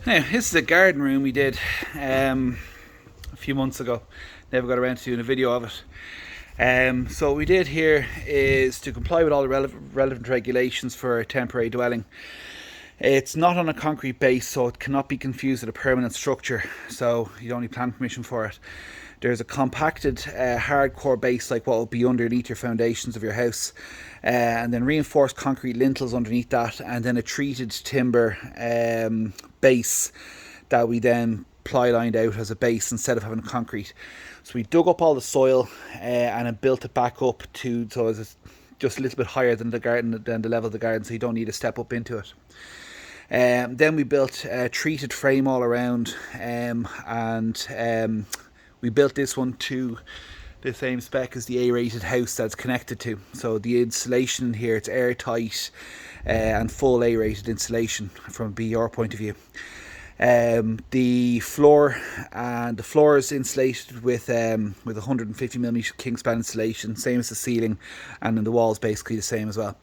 Now, this is a garden room we did a few months ago. Never got around to doing a video of it. So what we did here is to comply with all the relevant regulations for a temporary dwelling. It's not on a concrete base, so it cannot be confused with a permanent structure, so you don't need planning permission for it. There's a compacted hardcore base like what will be underneath your foundations of your house, and then reinforced concrete lintels underneath that, and then a treated timber base that we then ply lined out as a base instead of having concrete. So we dug up all the soil and then built it back up to, so it's just a little bit higher than the garden, than the level of the garden, so you don't need to step up into it. Then we built a treated frame all around, and we built this one to the same spec as the A-rated house that's connected to. So the insulation in here, it's airtight and full A-rated insulation from a BR point of view. The floor is insulated with 150mm Kingspan insulation, same as the ceiling, and then the walls basically the same as well.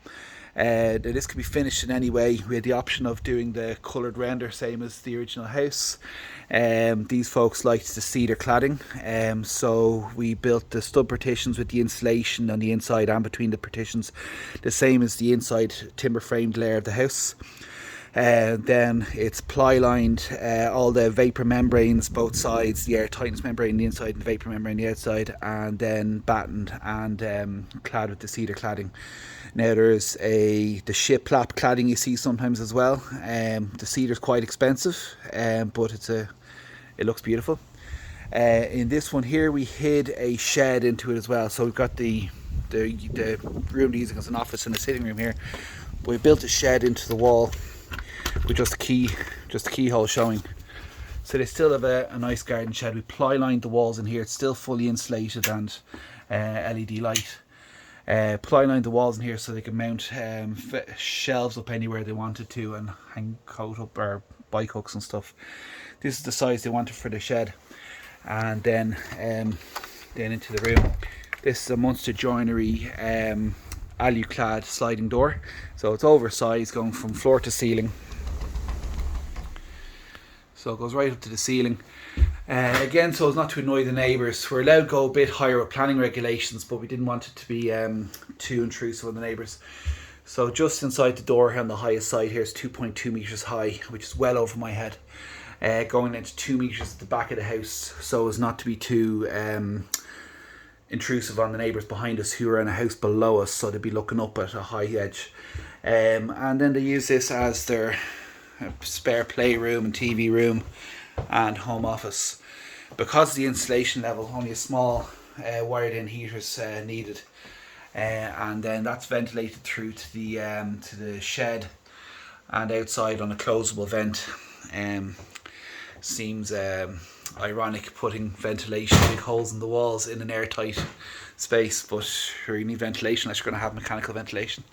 This could be finished in any way. We had the option of doing the coloured render, same as the original house. These folks liked the cedar cladding, so we built the stud partitions with the insulation on the inside and between the partitions, the same as the inside timber framed layer of the house. Then it's ply lined, all the vapour membranes both sides, the air tightness membrane on the inside and the vapour membrane on the outside, and then battened and clad with the cedar cladding. Now there's the shiplap cladding you see sometimes as well. The cedar's quite expensive, but it looks beautiful. In this one here we hid a shed into it as well, so we've got the room we're using as an office and a sitting room here. But we built a shed into the wall with just a keyhole showing. So they still have a nice garden shed. We ply lined the walls in here. It's still fully insulated and LED light. Ply lined the walls in here so they can mount shelves up anywhere they wanted to and hang coat up or bike hooks and stuff. This is the size they wanted for the shed. And then into the room. This is a Munster Joinery alu-clad sliding door. So it's oversized, going from floor to ceiling. So it goes right up to the ceiling. Again, so as not to annoy the neighbours, we're allowed to go a bit higher with planning regulations, but we didn't want it to be too intrusive on the neighbours. So just inside the door here on the highest side here is 2.2 metres high, which is well over my head. Going into 2 metres at the back of the house, so as not to be too intrusive on the neighbours behind us who are in a house below us, so they'd be looking up at a high edge. And then they use this as their spare playroom and TV room and home office. Because of the insulation level, only a small wired in heaters needed, and then that's ventilated through to the shed and outside on a closable vent. Seems ironic putting ventilation, big holes in the walls in an airtight space, but sure, you need ventilation unless you're going to have mechanical ventilation.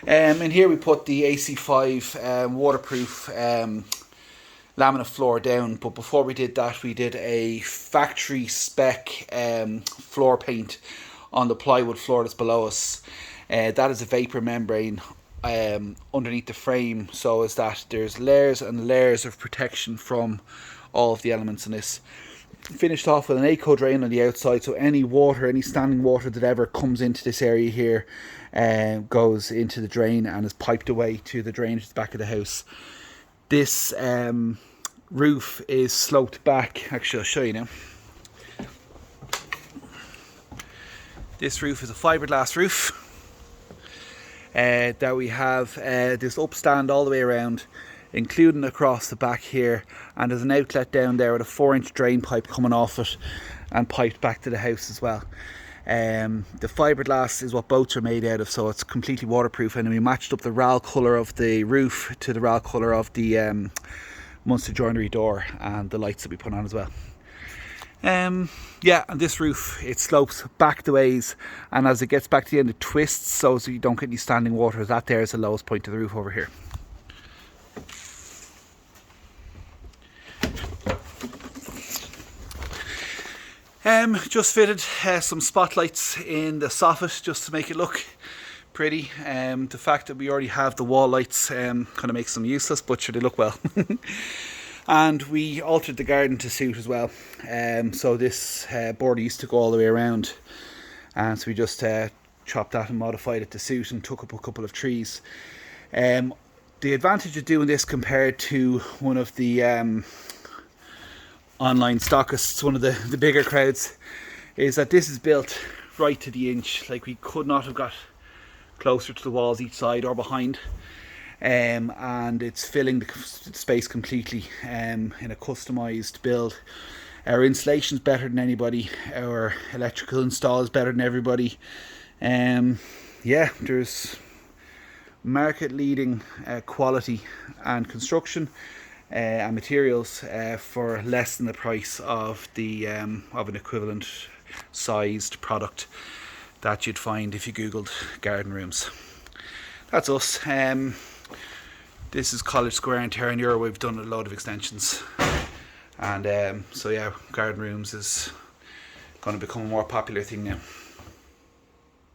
In here we put the AC5 waterproof laminate floor down, but before we did that we did a factory spec floor paint on the plywood floor that's below us. That is a vapour membrane underneath the frame, so as that there's layers and layers of protection from all of the elements in this. Finished off with an ACO drain on the outside, so any water, any standing water that ever comes into this area here goes into the drain and is piped away to the drainage at the back of the house. This roof is sloped back. Actually, I'll show you now. This roof is a fiberglass roof that we have this upstand all the way around, including across the back here, and there's an outlet down there with a 4-inch drain pipe coming off it and piped back to the house as well. The fiberglass is what boats are made out of, so it's completely waterproof, and we matched up the RAL colour of the roof to the RAL colour of the Munster Joinery door and the lights that we put on as well. Yeah, and this roof, it slopes back the ways, and as it gets back to the end it twists so you don't get any standing water. That there is the lowest point of the roof over here. Just fitted some spotlights in the soffit just to make it look pretty. The fact that we already have the wall lights kind of makes them useless, but sure, they look well. And we altered the garden to suit as well. So this border used to go all the way around, and so we just chopped that and modified it to suit and took up a couple of trees. The advantage of doing this compared to one of the online stockists, one of the bigger crowds, is that this is built right to the inch. Like, we could not have got closer to the walls each side or behind. And it's filling the space completely in a customized build. Our installation's better than anybody. Our electrical install is better than everybody. Yeah, there's market leading quality and construction and materials for less than the price of the of an equivalent sized product that you'd find if you googled garden rooms. That's us. This is College Square in Terenure. We've done a load of extensions, and so yeah, garden rooms is going to become a more popular thing now.